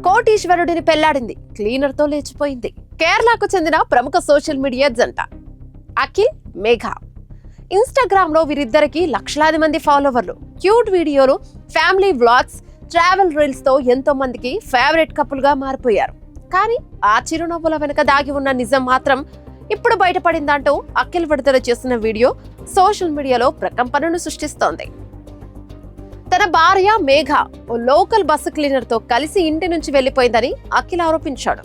కోటీశ్వరుడిని పెళ్లాడింది, cleaner తో లేచిపోయింది. కేరళకు చెందిన ప్రముఖ సోషల్ మీడియా జంట అఖిల్, మేఘ. ఇన్స్టాగ్రామ్ లో వీరిద్దరికి లక్షలాది మంది ఫాలోవర్లు. క్యూట్ వీడియోలు, ఫ్యామిలీ వ్లాగ్స్, ట్రావెల్ రీల్స్ తో ఎంతో మందికి ఫేవరెట్ కపుల్ గా మారిపోయారు. కానీ ఆ చిరునవ్వుల వెనుక దాగి ఉన్న నిజం మాత్రం ఇప్పుడు బయటపడిందంటూ అఖిల్ విడుదల చేసిన వీడియో సోషల్ మీడియాలో ప్రకంపనను సృష్టిస్తోంది. తన భార్య మేఘ ఓ లోకల్ బస్సు క్లీనర్ తో కలిసి ఇంటి నుంచి వెళ్లిపోయిందని అఖిల్ ఆరోపించాడు.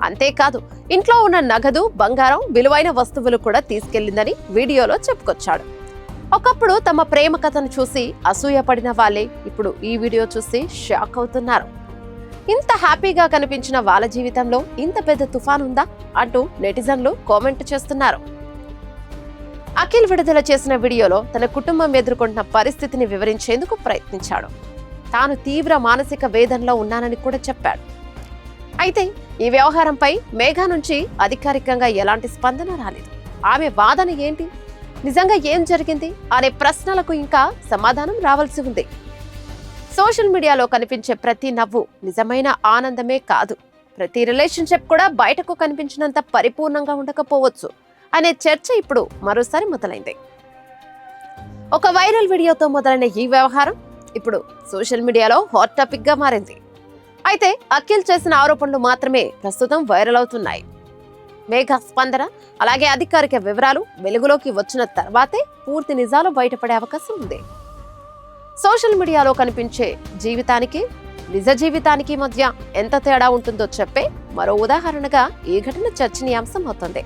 అంతేకాదు, ఇంట్లో ఉన్న నగదు, బంగారం, విలువైన వస్తువులు కూడా తీసుకెళ్లిందని వీడియోలో చెప్పుకొచ్చాడు. ఒకప్పుడు తమ ప్రేమ కథను చూసి అసూయపడిన వాళ్ళే ఇప్పుడు ఈ వీడియో చూసి షాక్ అవుతున్నారు. ఇంత హ్యాపీగా కనిపించిన వాళ్ళ జీవితంలో ఇంత పెద్ద తుఫాన్ ఉందా అంటూ నెటిజన్లు కామెంట్ చేస్తున్నారు. అఖిల్ విడుదల చేసిన వీడియోలో తన కుటుంబం ఎదుర్కొంటున్న పరిస్థితిని వివరించేందుకు ప్రయత్నించాడు. తాను తీవ్ర మానసిక వేదనలో ఉన్నానని కూడా చెప్పాడు. అయితే ఈ వ్యవహారంపై మేఘా నుంచి అధికారికంగా ఎలాంటి స్పందన రాలేదు. ఆమె వాదన ఏంటి, నిజంగా ఏం జరిగింది అనే ప్రశ్నలకు ఇంకా సమాధానం రావాల్సి ఉంది. సోషల్ మీడియాలో కనిపించే ప్రతి నవ్వు నిజమైన ఆనందమే కాదు, ప్రతి రిలేషన్షిప్ కూడా బయటకు కనిపించినంత పరిపూర్ణంగా ఉండకపోవచ్చు అనే చర్చ ఇప్పుడు మరోసారి మొదలైంది. ఒక వైరల్ వీడియోతో మొదలైన ఈ వ్యవహారం ఇప్పుడు సోషల్ మీడియాలో హాట్ టాపిక్ గా మారింది. అయితే అఖిల్ చేసిన ఆరోపణలు మాత్రమే ప్రస్తుతం వైరల్ అవుతున్నాయి. మేఘా స్పందన, అలాగే అధికారిక వివరాలు వెలుగులోకి వచ్చిన తర్వాతే పూర్తి నిజాలు బయటపడే అవకాశం ఉంది. సోషల్ మీడియాలో కనిపించే జీవితానికి, నిజ జీవితానికి మధ్య ఎంత తేడా ఉంటుందో చెప్పే మరో ఉదాహరణగా ఈ ఘటన చర్చనీయాంశం అవుతుంది.